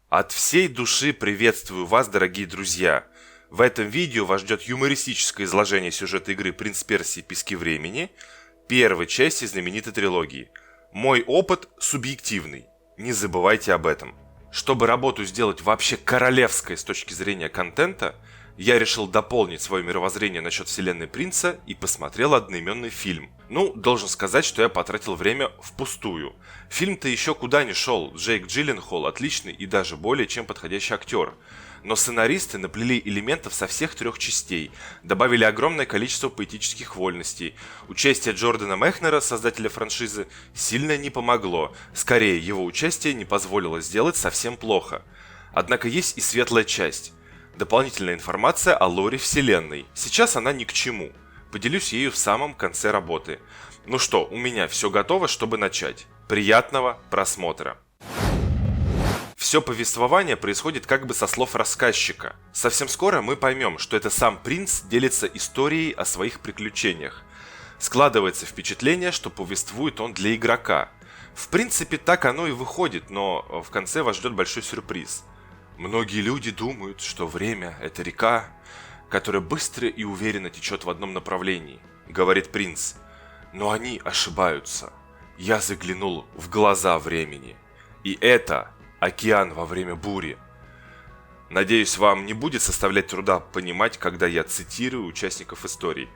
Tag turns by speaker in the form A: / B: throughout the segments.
A: От всей души приветствую вас, дорогие друзья! В этом видео вас ждет юмористическое изложение сюжета игры «Принц Персии. Пески времени», первой части знаменитой трилогии. Мой опыт субъективный, не забывайте об этом. Чтобы работу сделать вообще королевской с точки зрения контента, я решил дополнить свое мировоззрение насчет вселенной Принца и посмотрел одноименный фильм. Должен сказать, что я потратил время впустую. Фильм-то еще куда ни шел, Джейк Джилленхол отличный и даже более чем подходящий актер. Но сценаристы наплели элементов со всех трех частей, добавили огромное количество поэтических вольностей. Участие Джордана Мехнера, создателя франшизы, сильно не помогло. Скорее, его участие не позволило сделать совсем плохо. Однако есть и светлая часть. Дополнительная информация о лоре вселенной. Сейчас она ни к чему. Поделюсь ею в самом конце работы. Ну что, у меня все готово, чтобы начать. Приятного просмотра. Все повествование происходит как бы со слов рассказчика. Совсем скоро мы поймем, что это сам принц делится историей о своих приключениях. Складывается впечатление, что повествует он для игрока. В принципе, так оно и выходит, но в конце вас ждет большой сюрприз. Многие люди думают, что время – это река, которая быстро и уверенно течет в одном направлении, говорит принц. Но они ошибаются. Я заглянул в глаза времени. И это океан во время бури. Надеюсь, вам не будет составлять труда понимать, когда я цитирую участников истории.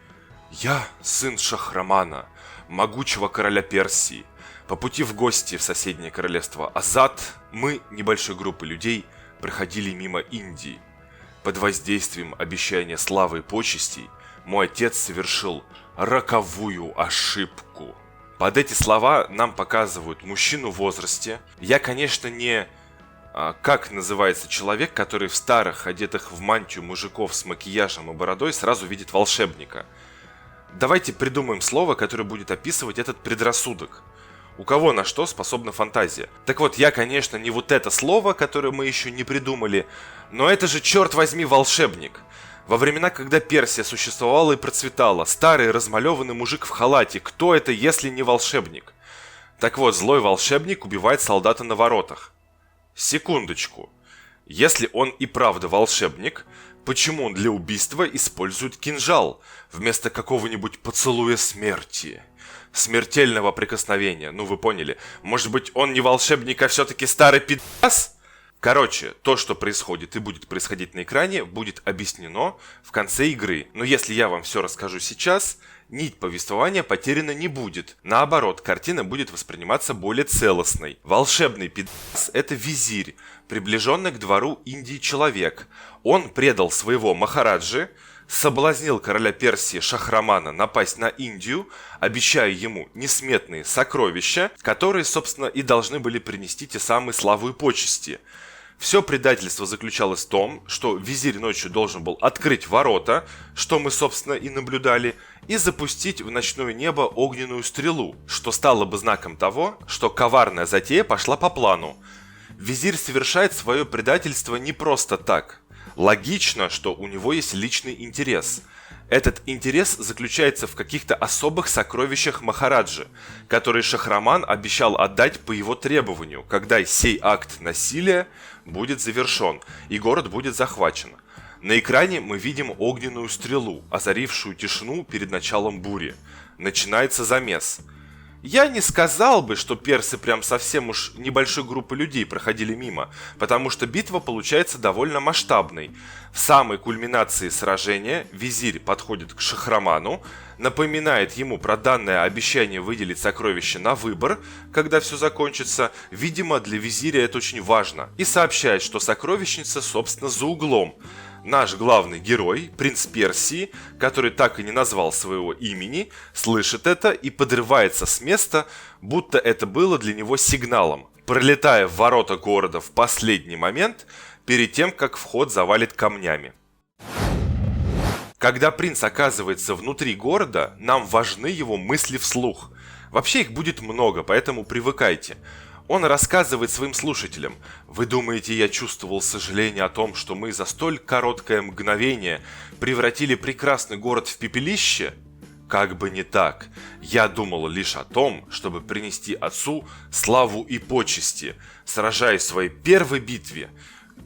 A: Я сын Шахрамана, могучего короля Персии. По пути в гости в соседнее королевство Азад мы, небольшой группой людей, проходили мимо Индии. Под воздействием обещания славы и почестей мой отец совершил роковую ошибку. Под эти слова нам показывают мужчину в возрасте. Я, конечно, не... Как называется человек, который в старых, одетых в мантию мужиков с макияжем и бородой сразу видит волшебника? Давайте придумаем слово, которое будет описывать этот предрассудок. У кого на что способна фантазия? Так вот, я, конечно, не вот это слово, которое мы еще не придумали, но это же, черт возьми, волшебник. Во времена, когда Персия существовала и процветала, старый размалеванный мужик в халате, кто это, если не волшебник? Так вот, злой волшебник убивает солдата на воротах. Секундочку. Если он и правда волшебник, почему он для убийства использует кинжал, вместо какого-нибудь поцелуя смерти? Смертельного прикосновения, вы поняли. Может быть, он не волшебник, а все-таки старый пидас? Короче, то, что происходит и будет происходить на экране, будет объяснено в конце игры. Но если я вам все расскажу сейчас, нить повествования потеряна не будет. Наоборот, картина будет восприниматься более целостной. Волшебный пидас – это визирь, приближенный к двору Индии человек. Он предал своего махараджи, соблазнил короля Персии Шахрамана напасть на Индию, обещая ему несметные сокровища, которые, собственно, и должны были принести те самые славу и почести. Все предательство заключалось в том, что визирь ночью должен был открыть ворота, что мы, собственно, и наблюдали, и запустить в ночное небо огненную стрелу, что стало бы знаком того, что коварная затея пошла по плану. Визирь совершает свое предательство не просто так. Логично, что у него есть личный интерес. Этот интерес заключается в каких-то особых сокровищах Махараджи, которые Шахраман обещал отдать по его требованию, когда сей акт насилия будет завершен и город будет захвачен. На экране мы видим огненную стрелу, озарившую тишину перед началом бури. Начинается замес. Я не сказал бы, что персы прям совсем уж небольшой группы людей проходили мимо, потому что битва получается довольно масштабной. В самой кульминации сражения визирь подходит к Шахраману, напоминает ему про данное обещание выделить сокровища на выбор, когда все закончится, видимо, для визиря это очень важно, и сообщает, что сокровищница, собственно, за углом. Наш главный герой, принц Персии, который так и не назвал своего имени, слышит это и подрывается с места, будто это было для него сигналом, пролетая в ворота города в последний момент, перед тем, как вход завалит камнями. Когда принц оказывается внутри города, нам важны его мысли вслух. Вообще их будет много, поэтому привыкайте. Он рассказывает своим слушателям: «Вы думаете, я чувствовал сожаление о том, что мы за столь короткое мгновение превратили прекрасный город в пепелище? как бы не так. Я думал лишь о том, чтобы принести отцу славу и почести, сражаясь в своей первой битве.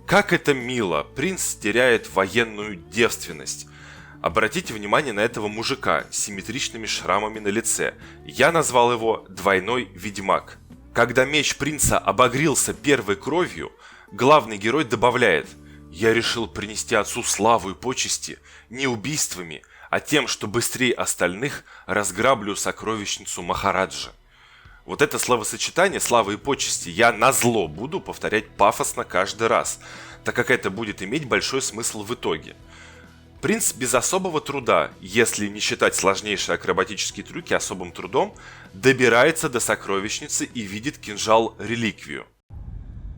A: Как это мило, принц теряет военную девственность. Обратите внимание на этого мужика с симметричными шрамами на лице. Я назвал его «двойной ведьмак». Когда меч принца обогрелся первой кровью, главный герой добавляет: «Я решил принести отцу славу и почести не убийствами, а тем, что быстрее остальных разграблю сокровищницу Махараджа». Вот это словосочетание «слава и почести» я назло буду повторять пафосно каждый раз, так как это будет иметь большой смысл в итоге. Принц без особого труда, если не считать сложнейшие акробатические трюки особым трудом, добирается до сокровищницы и видит кинжал-реликвию.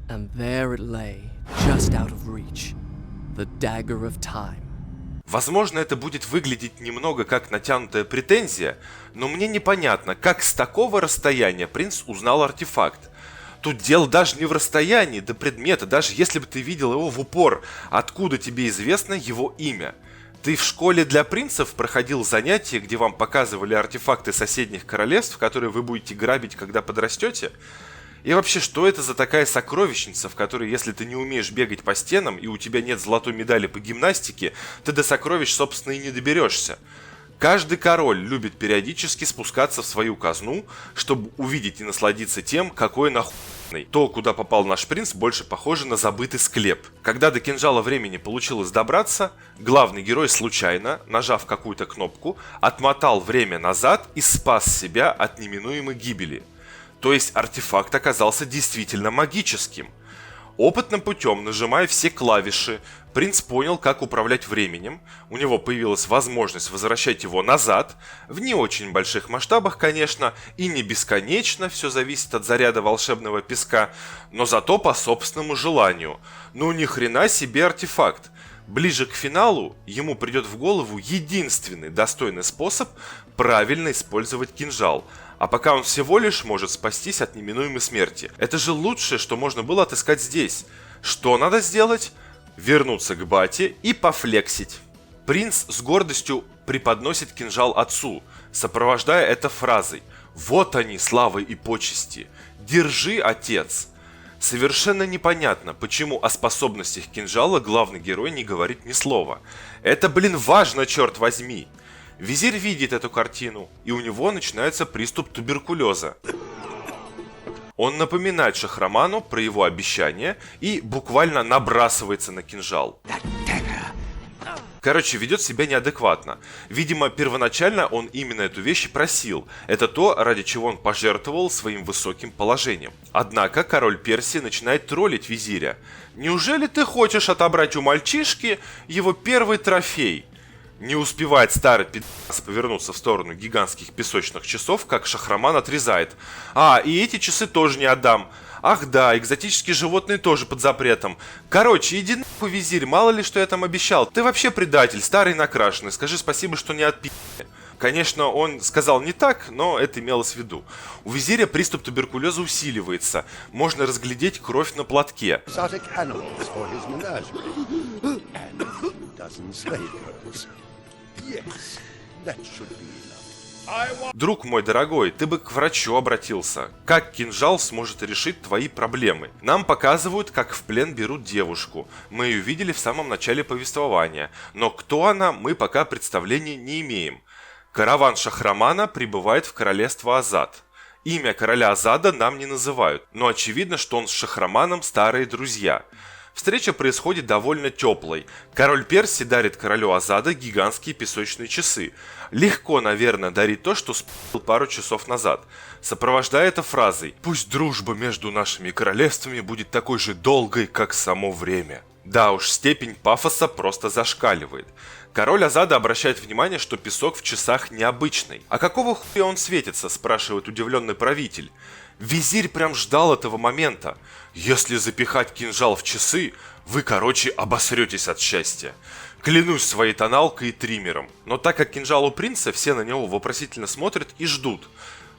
B: And there it lay, just out of reach, the dagger of time.
A: Возможно, это будет выглядеть немного как натянутая претензия, но мне непонятно, как с такого расстояния принц узнал артефакт. Тут дело даже не в расстоянии до предмета, даже если бы ты видел его в упор, откуда тебе известно его имя. Ты в школе для принцев проходил занятия, где вам показывали артефакты соседних королевств, которые вы будете грабить, когда подрастете? И вообще, что это за такая сокровищница, в которой, если ты не умеешь бегать по стенам и у тебя нет золотой медали по гимнастике, ты до сокровищ, собственно, и не доберешься? Каждый король любит периодически спускаться в свою казну, чтобы увидеть и насладиться тем, какой нахуйный. То, куда попал наш принц, больше похоже на забытый склеп. Когда до кинжала времени получилось добраться, главный герой случайно, нажав какую-то кнопку, отмотал время назад и спас себя от неминуемой гибели. То есть артефакт оказался действительно магическим. Опытным путем, нажимая все клавиши, принц понял, как управлять временем, у него появилась возможность возвращать его назад, в не очень больших масштабах, конечно, и не бесконечно, все зависит от заряда волшебного песка, но зато по собственному желанию. Ну ни хрена себе артефакт. Ближе к финалу ему придет в голову единственный достойный способ правильно использовать кинжал, а пока он всего лишь может спастись от неминуемой смерти. Это же лучшее, что можно было отыскать здесь. Что надо сделать? Вернуться к бате и пофлексить. Принц с гордостью преподносит кинжал отцу, сопровождая это фразой: «Вот они, славы и почести! Держи, отец!» Совершенно непонятно, почему о способностях кинжала главный герой не говорит ни слова. Это, важно, черт возьми! Визирь видит эту картину, и у него начинается приступ туберкулеза. Он напоминает Шахраману про его обещание и буквально набрасывается на кинжал. Короче, ведет себя неадекватно. Видимо, первоначально он именно эту вещь и просил. Это то, ради чего он пожертвовал своим высоким положением. Однако король Персии начинает троллить визиря. «Неужели ты хочешь отобрать у мальчишки его первый трофей?» Не успевает старый пи***ц повернуться в сторону гигантских песочных часов, как Шахраман отрезает: и эти часы тоже не отдам. Ах да, экзотические животные тоже под запретом. Короче, иди нахуй, визирь, мало ли что я там обещал. Ты вообще предатель, старый накрашенный, скажи спасибо, что не отпи***. Конечно, он сказал не так, но это имелось в виду. У визиря приступ туберкулеза усиливается. Можно разглядеть кровь на платке. Друг мой дорогой, ты бы к врачу обратился. Как кинжал сможет решить твои проблемы? Нам показывают, как в плен берут девушку. Мы ее видели в самом начале повествования. Но кто она, мы пока представления не имеем. Караван Шахрамана прибывает в королевство Азад. Имя короля Азада нам не называют, но очевидно, что он с Шахраманом старые друзья. Встреча происходит довольно теплой. Король Персии дарит королю Азада гигантские песочные часы. Легко, наверное, дарить то, что спил пару часов назад. Сопровождая это фразой: «Пусть дружба между нашими королевствами будет такой же долгой, как само время». Да уж, степень пафоса просто зашкаливает. Король Азада обращает внимание, что песок в часах необычный. «А какого хуя он светится?» – спрашивает удивленный правитель. Визирь прям ждал этого момента. «Если запихать кинжал в часы, вы, обосретесь от счастья. Клянусь своей тоналкой и триммером». Но так как кинжал у принца, все на него вопросительно смотрят и ждут.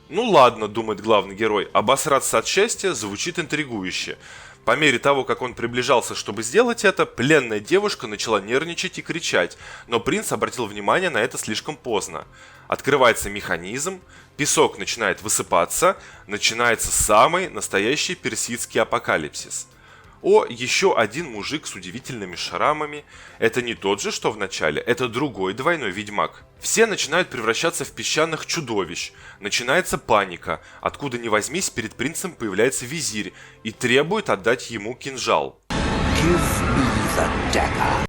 A: Ну ладно, думает главный герой, обосраться от счастья звучит интригующе. По мере того, как он приближался, чтобы сделать это, пленная девушка начала нервничать и кричать, но принц обратил внимание на это слишком поздно. Открывается механизм, песок начинает высыпаться, начинается самый настоящий персидский апокалипсис. О, еще один мужик с удивительными шрамами. Это не тот же, что в начале, это другой двойной ведьмак. Все начинают превращаться в песчаных чудовищ. Начинается паника. Откуда ни возьмись, перед принцем появляется визирь и требует отдать ему кинжал.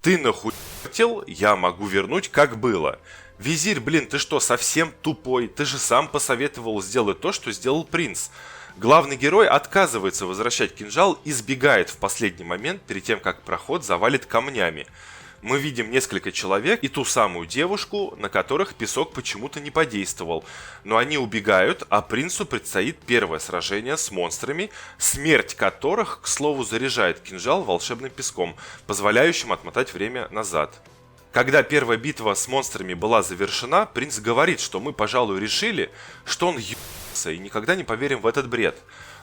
A: Ты нахуй хотел? Я могу вернуть, как было. Визирь, блин, ты что, совсем тупой? Ты же сам посоветовал сделать то, что сделал принц. Главный герой отказывается возвращать кинжал и сбегает в последний момент, перед тем, как проход завалит камнями. Мы видим несколько человек и ту самую девушку, на которых песок почему-то не подействовал. Но они убегают, а принцу предстоит первое сражение с монстрами, смерть которых, к слову, заряжает кинжал волшебным песком, позволяющим отмотать время назад. Когда первая битва с монстрами была завершена, принц говорит, что мы, пожалуй, решили, что он ебался и никогда не поверим в этот бред.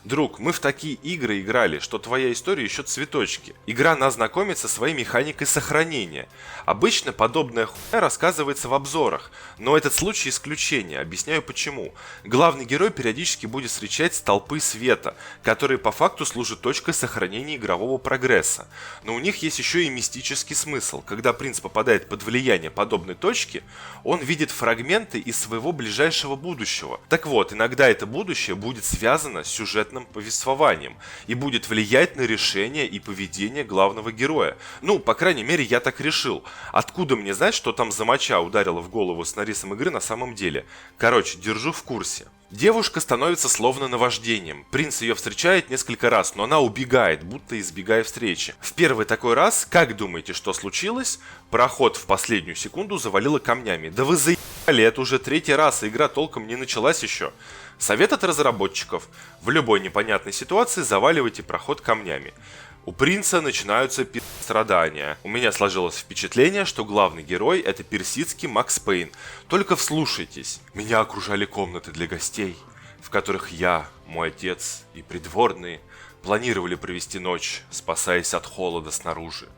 A: Друг, мы в такие игры играли, что твоя история еще цветочки. Игра нас знакомит со своей механикой сохранения. Обычно подобная хуйня рассказывается в обзорах, но этот случай исключение, объясняю почему. Главный герой периодически будет встречать столпы света, которые по факту служат точкой сохранения игрового прогресса. Но у них есть еще и мистический смысл. Когда принц попадает под влияние подобной точки, он видит фрагменты из своего ближайшего будущего. Так вот, иногда это будущее будет связано с сюжетным повествованием и будет влиять на решение и поведение главного героя. Ну, по крайней мере, я так решил. Откуда мне знать, что там за моча ударила в голову сценаристам игры на самом деле? Короче, держу в курсе. Девушка становится словно наваждением. Принц ее встречает несколько раз, но она убегает, будто избегая встречи. В первый такой раз, как думаете, что случилось? Проход в последнюю секунду завалило камнями. Да вы заебали, это уже третий раз, и игра толком не началась еще. Совет от разработчиков. В любой непонятной ситуации заваливайте проход камнями. У принца начинаются страдания. У меня сложилось впечатление, что главный герой это персидский Макс Пейн. Только вслушайтесь. Меня окружали комнаты для гостей, в которых я, мой отец и придворные планировали провести ночь, спасаясь от холода снаружи.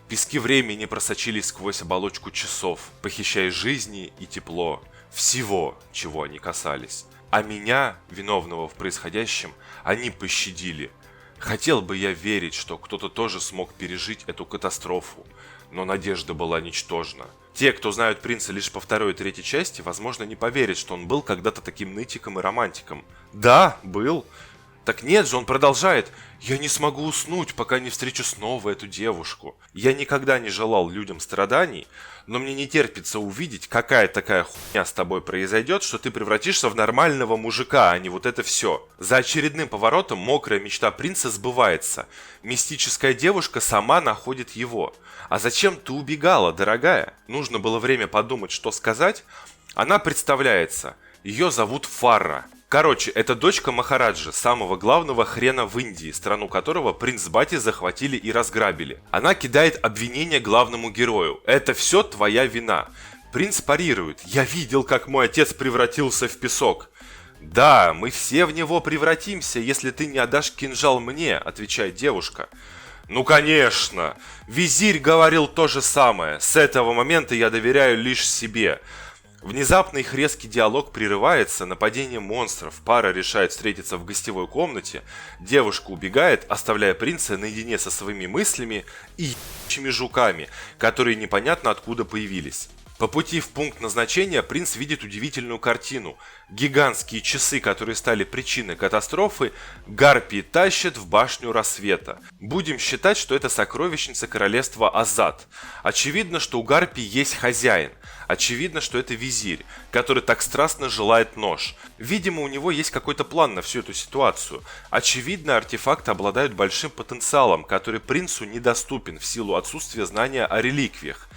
A: Пески времени просочились сквозь оболочку часов, похищая жизни и тепло всего, чего они касались. А меня, виновного в происходящем, они пощадили. Хотел бы я верить, что кто-то тоже смог пережить эту катастрофу, но надежда была ничтожна. Те, кто знают принца лишь по второй и третьей части, возможно, не поверят, что он был когда-то таким нытиком и романтиком. Да, был. Так нет же, он продолжает. Я не смогу уснуть, пока не встречу снова эту девушку. Я никогда не желал людям страданий, но мне не терпится увидеть, какая такая хуйня с тобой произойдет, что ты превратишься в нормального мужика, а не вот это все. За очередным поворотом мокрая мечта принца сбывается. Мистическая девушка сама находит его. А зачем ты убегала, дорогая? Нужно было время подумать, что сказать. Она представляется. Ее зовут Фарра. Короче, это дочка Махараджи, самого главного хрена в Индии, страну которого принц Бати захватили и разграбили. Она кидает обвинение главному герою. Это все твоя вина. Принц парирует. Я видел, как мой отец превратился в песок. Да, мы все в него превратимся, если ты не отдашь кинжал мне, отвечает девушка. Ну конечно, визирь говорил то же самое. С этого момента я доверяю лишь себе. Внезапно их резкий диалог прерывается нападением монстров. Пара решает встретиться в гостевой комнате. Девушка убегает, оставляя принца наедине со своими мыслями и ебучими жуками, которые непонятно откуда появились. По пути в пункт назначения принц видит удивительную картину. Гигантские часы, которые стали причиной катастрофы, гарпии тащат в башню рассвета. Будем считать, что это сокровищница королевства Азад. Очевидно, что у гарпий есть хозяин. Очевидно, что это визирь, который так страстно желает нож. Видимо, у него есть какой-то план на всю эту ситуацию. Очевидно, артефакты обладают большим потенциалом, который принцу недоступен в силу отсутствия знания о реликвиях.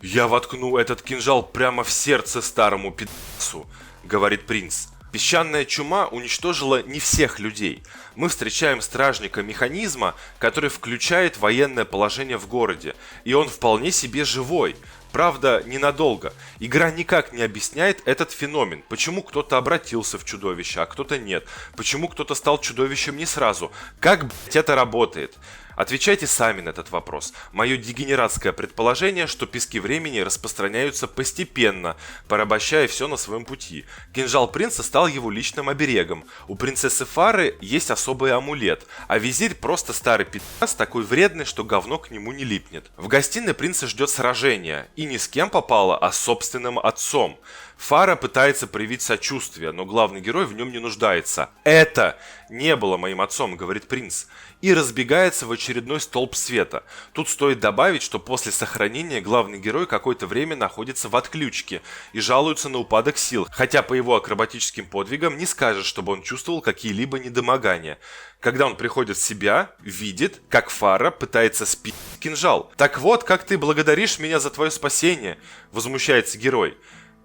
A: «Я воткну этот кинжал прямо в сердце старому пи***цу», — говорит принц. Песчаная чума уничтожила не всех людей. Мы встречаем стражника механизма, который включает военное положение в городе, и он вполне себе живой. Правда, ненадолго. Игра никак не объясняет этот феномен. Почему кто-то обратился в чудовище, а кто-то нет. Почему кто-то стал чудовищем не сразу. Как, блять, это работает? Отвечайте сами на этот вопрос. Мое дегенератское предположение, что пески времени распространяются постепенно, порабощая все на своем пути. Кинжал принца стал его личным оберегом. У принцессы Фары есть особый амулет, а визирь просто старый пи***ц, такой вредный, что говно к нему не липнет. В гостиной принца ждет сражение, и не с кем попало, а с собственным отцом. Фара пытается проявить сочувствие, но главный герой в нем не нуждается. «Это не было моим отцом», — говорит принц, и разбегается в очередной столб света. Тут стоит добавить, что после сохранения главный герой какое-то время находится в отключке и жалуется на упадок сил, хотя по его акробатическим подвигам не скажешь, чтобы он чувствовал какие-либо недомогания. Когда он приходит в себя, видит, как Фара пытается спить кинжал. «Так вот, как ты благодаришь меня за твое спасение», — возмущается герой.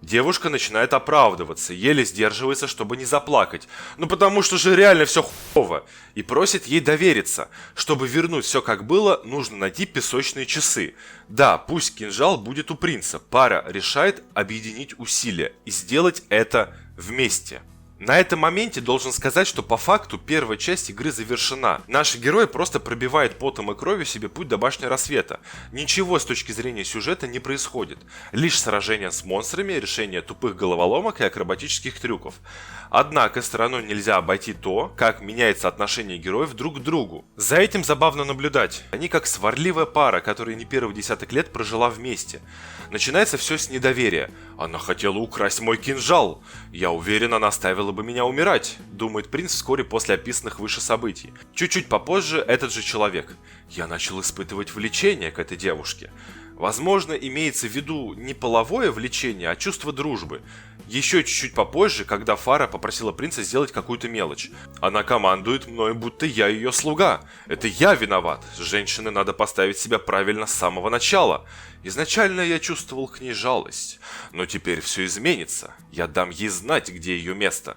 A: Девушка начинает оправдываться, еле сдерживается, чтобы не заплакать. Ну потому что же реально все хуево. И просит ей довериться. Чтобы вернуть все как было, нужно найти песочные часы. Да, пусть кинжал будет у принца. Пара решает объединить усилия и сделать это вместе. На этом моменте должен сказать, что по факту первая часть игры завершена. Наши герои просто пробивают потом и кровью себе путь до башни рассвета. Ничего с точки зрения сюжета не происходит. Лишь сражения с монстрами, решение тупых головоломок и акробатических трюков. Однако стороной нельзя обойти то, как меняется отношение героев друг к другу. За этим забавно наблюдать. Они как сварливая пара, которая не первый десяток лет прожила вместе. Начинается все с недоверия. Она хотела украсть мой кинжал. Я уверен, она оставила бы меня умирать, думает принц вскоре после описанных выше событий. Чуть-чуть попозже этот же человек. Я начал испытывать влечение к этой девушке. Возможно, имеется в виду не половое влечение, а чувство дружбы. Еще чуть-чуть попозже, когда Фара попросила принца сделать какую-то мелочь. Она командует мной, будто я ее слуга. Это я виноват. Женщине надо поставить себя правильно с самого начала. Изначально я чувствовал к ней жалость. Но теперь все изменится. Я дам ей знать, где ее место.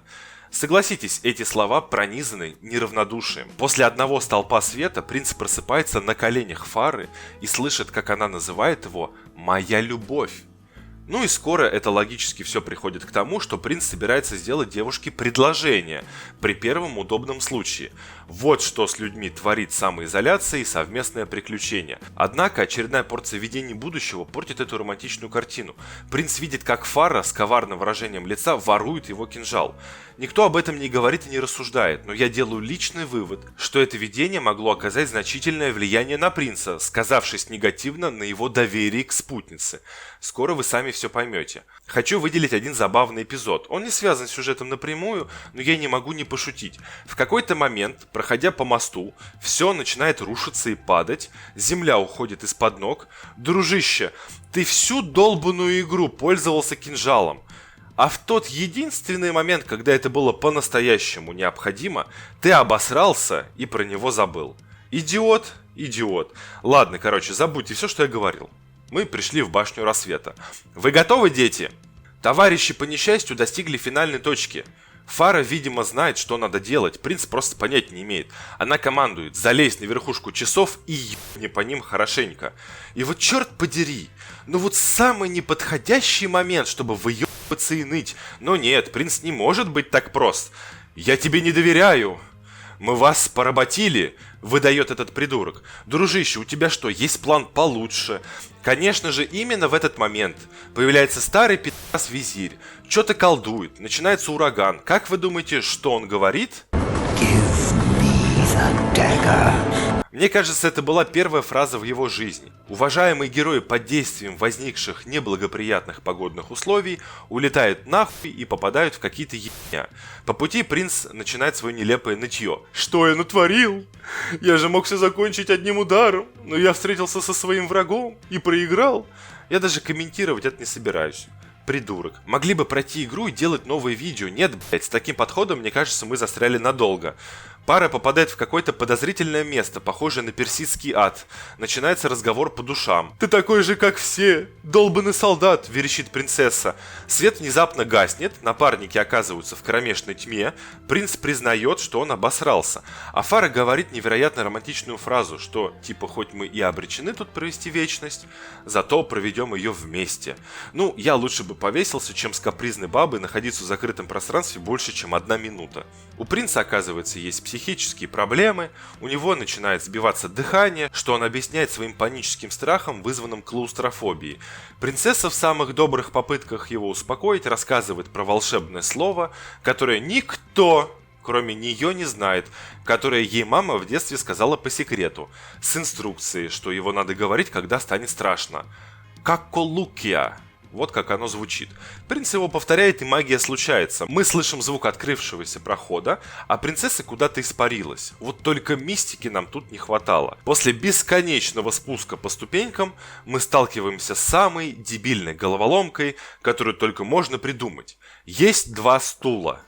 A: Согласитесь, эти слова пронизаны неравнодушием. После одного столпа света принц просыпается на коленях Фары и слышит, как она называет его «моя любовь». Ну и скоро это логически все приходит к тому, что принц собирается сделать девушке предложение при первом удобном случае. Вот что с людьми творит самоизоляция и совместное приключение. Однако очередная порция видений будущего портит эту романтичную картину. Принц видит, как Фара с коварным выражением лица ворует его кинжал. Никто об этом не говорит и не рассуждает, но я делаю личный вывод, что это видение могло оказать значительное влияние на принца, сказавшись негативно на его доверие к спутнице. Скоро вы сами все поймете. Хочу выделить один забавный эпизод. Он не связан с сюжетом напрямую, но я не могу не пошутить. В какой-то момент, проходя по мосту, все начинает рушиться и падать, земля уходит из-под ног. Дружище, ты всю долбанную игру пользовался кинжалом. А в тот единственный момент, когда это было по-настоящему необходимо, ты обосрался и про него забыл. Идиот, идиот. Ладно, короче, забудьте все, что я говорил. Мы пришли в башню рассвета. Вы готовы, дети? Товарищи по несчастью достигли финальной точки. Фара, видимо, знает, что надо делать. Принц просто понять не имеет. Она командует: залезь на верхушку часов и ебни по ним хорошенько. И вот черт подери, ну вот самый неподходящий момент, чтобы выебаться и ныть. Но нет, принц не может быть так прост. Я тебе не доверяю. Мы вас поработили, выдает этот придурок. Дружище, у тебя что, есть план получше? Конечно же, именно в этот момент появляется старый пи***ц-визирь. Что-то колдует, начинается ураган. Как вы думаете, что он говорит? Give me the dagger. Мне кажется, это была первая фраза в его жизни. Уважаемые герои под действием возникших неблагоприятных погодных условий улетают нахуй и попадают в какие-то ебня. По пути принц начинает свое нелепое нытье. Что я натворил? Я же мог все закончить одним ударом, но я встретился со своим врагом и проиграл. Я даже комментировать это не собираюсь. Придурок. Могли бы пройти игру и делать новые видео. Нет, блять, с таким подходом, мне кажется, мы застряли надолго. Пара попадает в какое-то подозрительное место, похожее на персидский ад. Начинается разговор по душам. «Ты такой же, как все! Долбанный солдат!» – верещит принцесса. Свет внезапно гаснет, напарники оказываются в кромешной тьме. Принц признает, что он обосрался. А Фара говорит невероятно романтичную фразу, что типа хоть мы и обречены тут провести вечность, зато проведем ее вместе. Ну, я лучше бы повесился, чем с капризной бабой находиться в закрытом пространстве больше, чем 1 минута. У принца, оказывается, есть психические проблемы, у него начинает сбиваться дыхание, что он объясняет своим паническим страхом, вызванным клаустрофобией. Принцесса в самых добрых попытках его успокоить рассказывает про волшебное слово, которое никто, кроме нее, не знает, которое ей мама в детстве сказала по секрету, с инструкцией, что его надо говорить, когда станет страшно. «Каколукия». Вот как оно звучит. Принц его повторяет, и магия случается. Мы слышим звук открывшегося прохода, а принцесса куда-то испарилась. Вот только мистики нам тут не хватало. После бесконечного спуска по ступенькам мы сталкиваемся с самой дебильной головоломкой, которую только можно придумать. Есть 2 стула.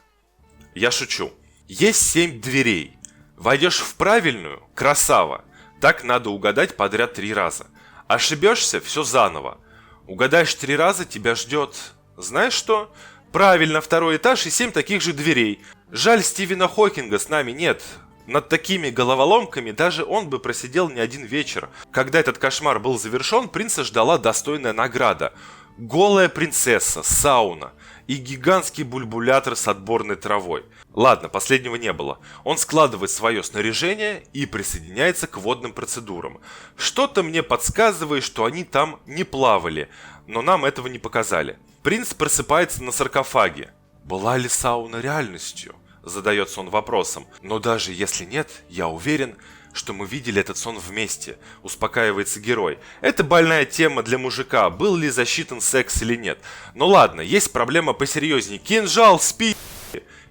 A: Я шучу. Есть 7 дверей. Войдешь в правильную – красава. Так надо угадать подряд 3 раза. Ошибешься – все заново. Угадаешь 3 раза, тебя ждет... Знаешь что? Правильно, 2-й этаж и 7 таких же дверей. Жаль, Стивена Хокинга с нами нет. Над такими головоломками даже он бы просидел не 1 вечер. Когда этот кошмар был завершен, принца ждала достойная награда. Голая принцесса, сауна и гигантский бульбулятор с отборной травой. Ладно, последнего не было. Он складывает свое снаряжение и присоединяется к водным процедурам. Что-то мне подсказывает, что они там не плавали, но нам этого не показали. Принц просыпается на саркофаге. Была ли сауна реальностью? Задается он вопросом. Но даже если нет, я уверен, что мы видели этот сон вместе, успокаивается герой. Это больная тема для мужика, был ли засчитан секс или нет. Но ладно, есть проблема посерьезнее. Кинжал, спи...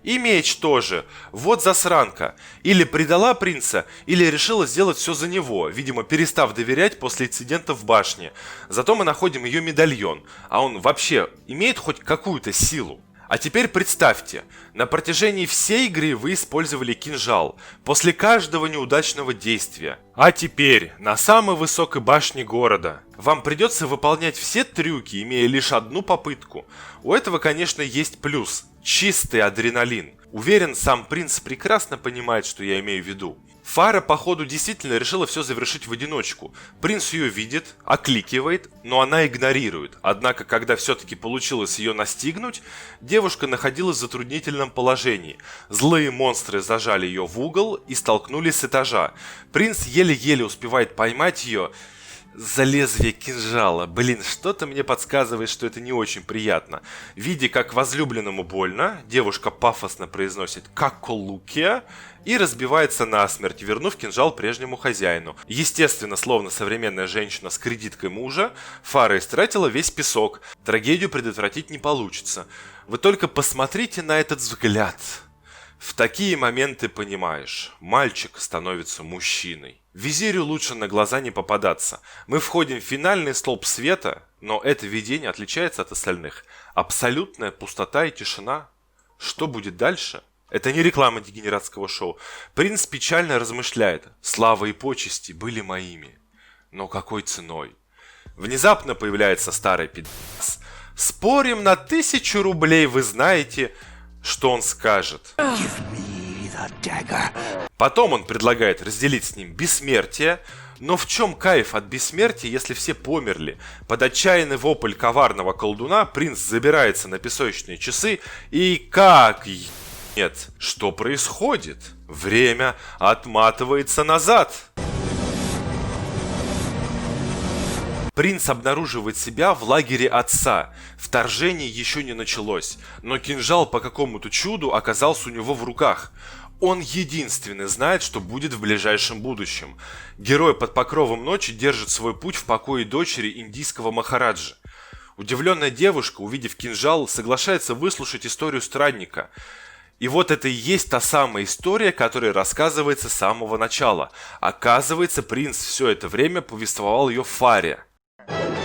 A: И меч тоже. Вот засранка. Или предала принца, или решила сделать все за него, видимо, перестав доверять после инцидента в башне. Зато мы находим ее медальон, а он вообще имеет хоть какую-то силу. А теперь представьте, на протяжении всей игры вы использовали кинжал после каждого неудачного действия. А теперь на самой высокой башне города вам придется выполнять все трюки, имея лишь 1 попытку. У этого, конечно, есть плюс – чистый адреналин. Уверен, сам принц прекрасно понимает, что я имею в виду. Фара, походу, действительно решила все завершить в одиночку. Принц ее видит, окликивает, но она игнорирует. Однако, когда все-таки получилось ее настигнуть, девушка находилась в затруднительном положении. Злые монстры зажали ее в угол и столкнули с этажа. Принц еле-еле успевает поймать ее за лезвие кинжала. Блин, что-то мне подсказывает, что это не очень приятно. Видя, как возлюбленному больно, девушка пафосно произносит «каколукия» и разбивается насмерть, вернув кинжал прежнему хозяину. Естественно, словно современная женщина с кредиткой мужа, Фара истратила весь песок. Трагедию предотвратить не получится. Вы только посмотрите на этот взгляд. В такие моменты понимаешь, мальчик становится мужчиной. Визирю лучше на глаза не попадаться. Мы входим в финальный столб света, но это видение отличается от остальных. Абсолютная пустота и тишина. Что будет дальше? Это не реклама дегенератского шоу. Принц печально размышляет. Слава и почести были моими. Но какой ценой? Внезапно появляется старый пидас. Спорим на 1000 рублей, вы знаете, что он скажет. Потом он предлагает разделить с ним бессмертие. Но в чем кайф от бессмертия, если все померли? Под отчаянный вопль коварного колдуна принц забирается на песочные часы и как... Нет, что происходит? Время отматывается назад. Принц обнаруживает себя в лагере отца. Вторжение еще не началось, но кинжал по какому-то чуду оказался у него в руках. Он единственный знает, что будет в ближайшем будущем. Герой под покровом ночи держит свой путь в покое дочери индийского махараджи. Удивленная девушка, увидев кинжал, соглашается выслушать историю странника. И вот это и есть та самая история, которая рассказывается с самого начала. Оказывается, принц все это время повествовал ее Фаре.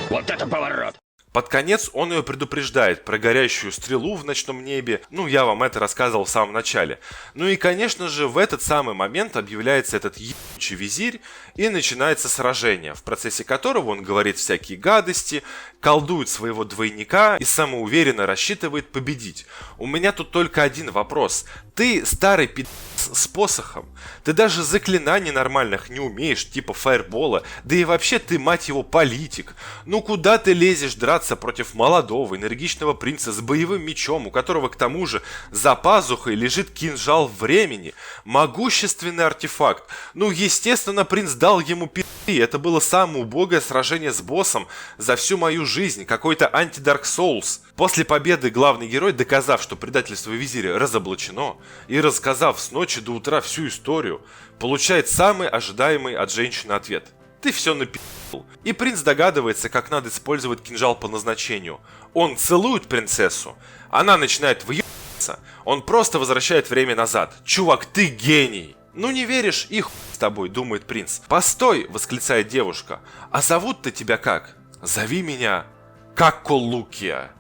C: Вот это поворот!
A: Под конец он ее предупреждает про горящую стрелу в ночном небе. Ну, я вам это рассказывал в самом начале. Ну и, конечно же, в этот самый момент объявляется этот ебучий визирь, и начинается сражение, в процессе которого он говорит всякие гадости, колдует своего двойника и самоуверенно рассчитывает победить. У меня тут только один вопрос. Ты старый пи*** с посохом. Ты даже заклинаний нормальных не умеешь, типа фаербола. Да и вообще ты, мать его, политик. Ну куда ты лезешь драться против молодого, энергичного принца с боевым мечом, у которого к тому же за пазухой лежит кинжал времени? Могущественный артефакт. Ну естественно, принц дал ему пи***. Это было самое убогое сражение с боссом за всю мою жизнь. Какой-то анти-Dark Souls. После победы главный герой, доказав, что предательство визиря разоблачено, и рассказав с ночи до утра всю историю, получает самый ожидаемый от женщины ответ. Ты все напи***л. И принц догадывается, как надо использовать кинжал по назначению. Он целует принцессу, она начинает выебываться, он просто возвращает время назад. Чувак, ты гений! Ну не веришь, и хуй с тобой, думает принц. Постой, восклицает девушка, а зовут-то тебя как? Зови меня Каколукия.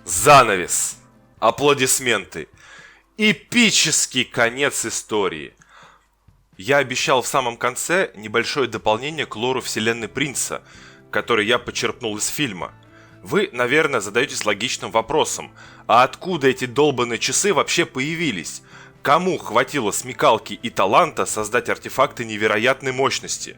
A: Занавес. Аплодисменты. Эпический конец истории. Я обещал в самом конце небольшое дополнение к лору вселенной принца, который я почерпнул из фильма. Вы, наверное, задаетесь логичным вопросом, а откуда эти долбаные часы вообще появились? Кому хватило смекалки и таланта создать артефакты невероятной мощности?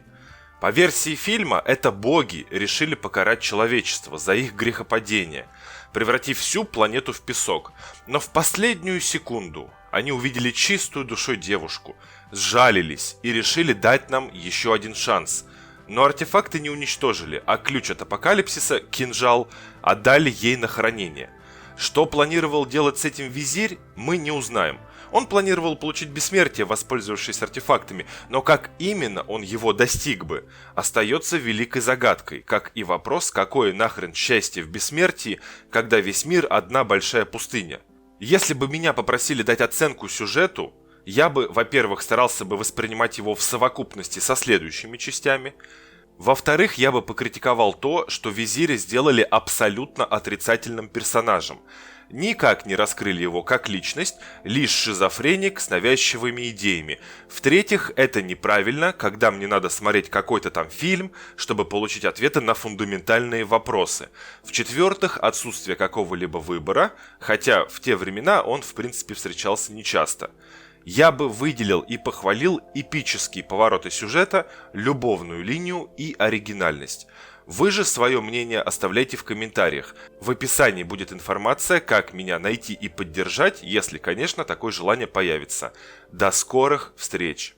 A: По версии фильма, это боги решили покарать человечество за их грехопадение, превратив всю планету в песок. Но в последнюю секунду они увидели чистую душой девушку, сжалились и решили дать нам еще один шанс. Но артефакты не уничтожили, а ключ от апокалипсиса, кинжал, отдали ей на хранение. Что планировал делать с этим визирь, мы не узнаем. Он планировал получить бессмертие, воспользовавшись артефактами, но как именно он его достиг бы, остается великой загадкой, как и вопрос, какое нахрен счастье в бессмертии, когда весь мир одна большая пустыня. Если бы меня попросили дать оценку сюжету, я бы, во-первых, старался бы воспринимать его в совокупности со следующими частями. Во-вторых, я бы покритиковал то, что визиря сделали абсолютно отрицательным персонажем. Никак не раскрыли его как личность, лишь шизофреник с навязчивыми идеями. В-третьих, это неправильно, когда мне надо смотреть какой-то там фильм, чтобы получить ответы на фундаментальные вопросы. В-четвертых, отсутствие какого-либо выбора, хотя в те времена он в принципе встречался нечасто. Я бы выделил и похвалил эпические повороты сюжета, любовную линию и оригинальность. Вы же свое мнение оставляйте в комментариях. В описании будет информация, как меня найти и поддержать, если, конечно, такое желание появится. До скорых встреч!